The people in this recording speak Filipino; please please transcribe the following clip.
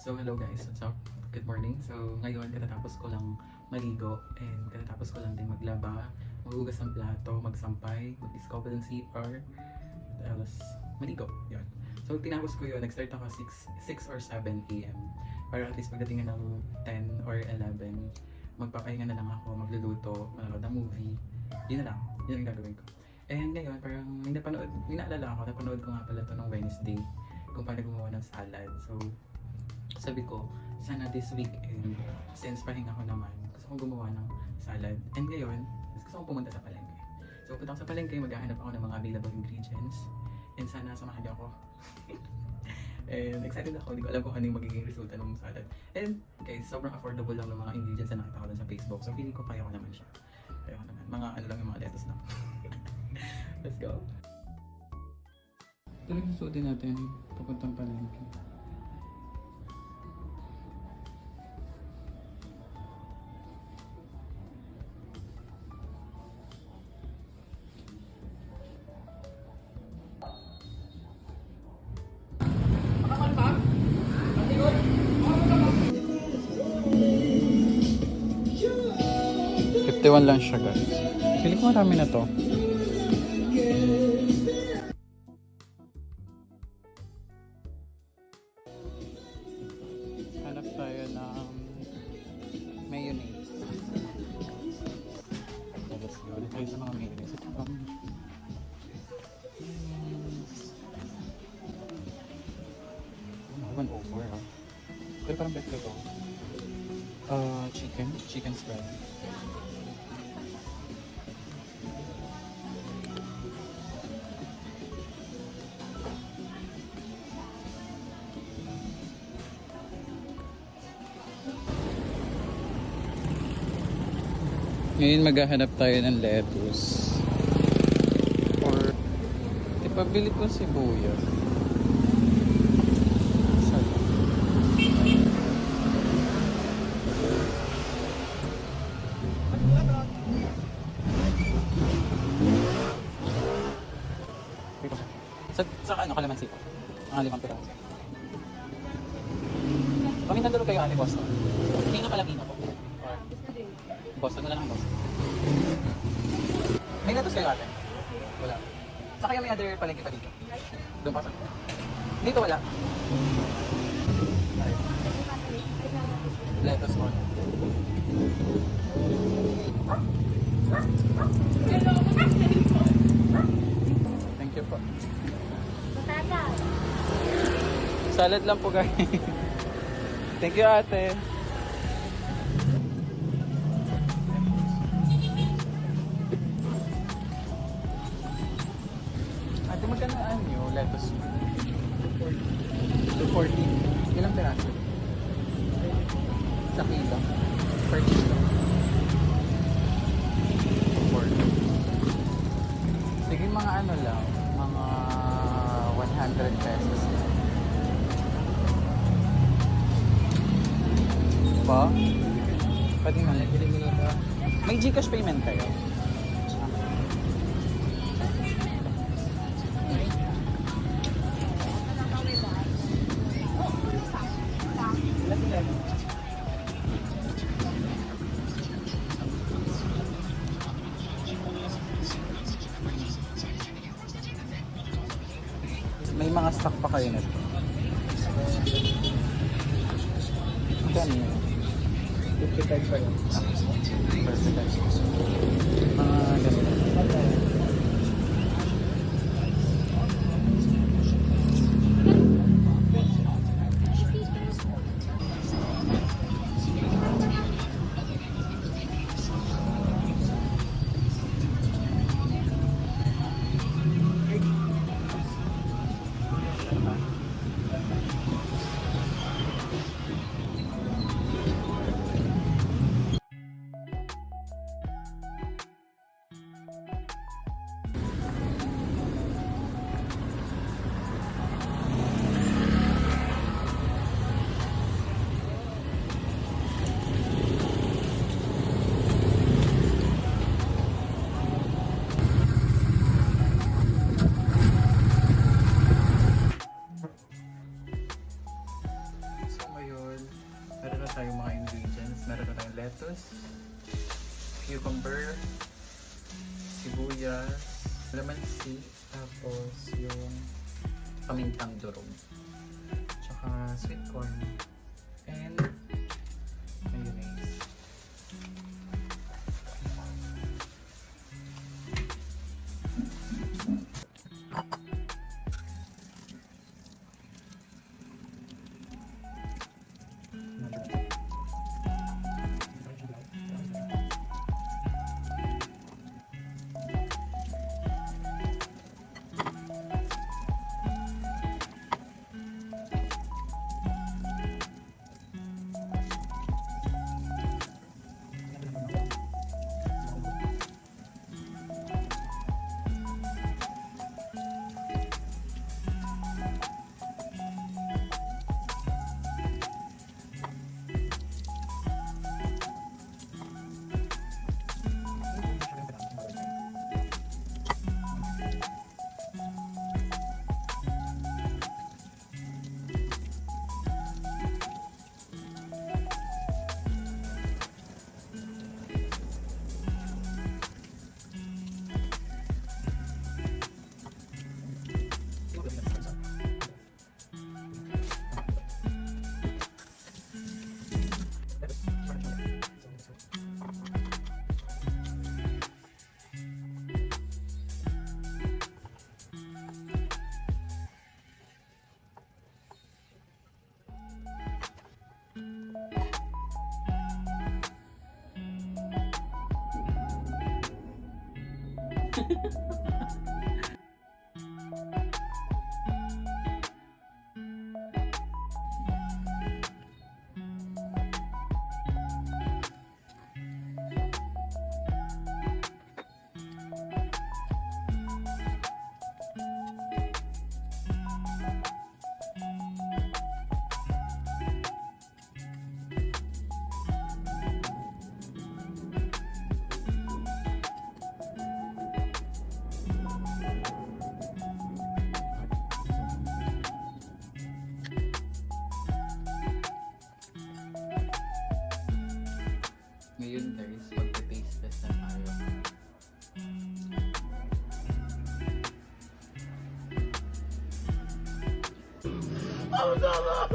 So hello guys, what's up? Good morning. So ngayon katatapos ko lang maligo and katatapos ko lang din maglaba, maghugas ng plato, magsampay, mag-discover ng CR, tapos maligo. Yun. So tinapos ko yun, nag-start ako 6 or 7 a.m. Para at least pagdating ng 10 or 11, magpapahinga na lang ako, magluluto, manonood ng movie. Yun na lang, yun ang gagawin ko. And ngayon, parang may naalala ako, napanood ko nga pala to nung Wednesday kung paano gumawa ng salad. So sabi ko, sana this weekend, since pahinga ko naman, gusto kong gumawa ng salad. And ngayon, gusto kong pumunta sa palengke. So punta ako sa palengke, maghahanap ako ng mga available ingredients. And sana samahan niyo ako. And excited ako, hindi ko alam kung ano yung magiging resulta ng salad. And guys, sobrang affordable lang ng mga ingredients na nakita ko lang sa Facebook. So feeling ko kaya ko naman siya. Kaya ko naman. Mga ano lang yung mga lettuce na. Let's go! Ito lang susuotin natin papuntang palengke. $51 lang siya guys. Pili ko marami na to. Hanap tayo ng mayonnaise. Let's go. Ulit tayo sa mga mayonnaise. Ito pa. One over ah. Pero parang better to. Chicken spread. Ngayon maghahanap tayo ng lettuce. Or ipabili ko sibuyas. Sa ano kalamansi ko? Ang 5 piraso. Pamintan dulo kayo ate Boston. Pino pala pino po. Or Boston na lang ang Boston. May lettuce kayo ate? Wala. Sa kaya may other palengke pa dito? Doon pa sa? Dito wala. Lettuce on. Thank you po. Salad lang po guys. Thank you ate. Ate magkano yung lettuce? 240. Ilang peraso? Sa kilo. Per kilo. 240. Sige mga ano lang. Mga 100 pesos lang. Pa? Pwede nga. May Gcash payment kayo? May mga stock pa kayo nito. Magkano yun? 55 pa yun. Perfect. Mga ganito. Meron na tayong mga ingredients. Meron na tayong lettuce, cucumber, sibuyas, lamansi, tapos yung pamintang durog, tsaka sweet corn, and mayonnaise. Ngayon guys, magpe-taste test na tayo. Oh, no, no.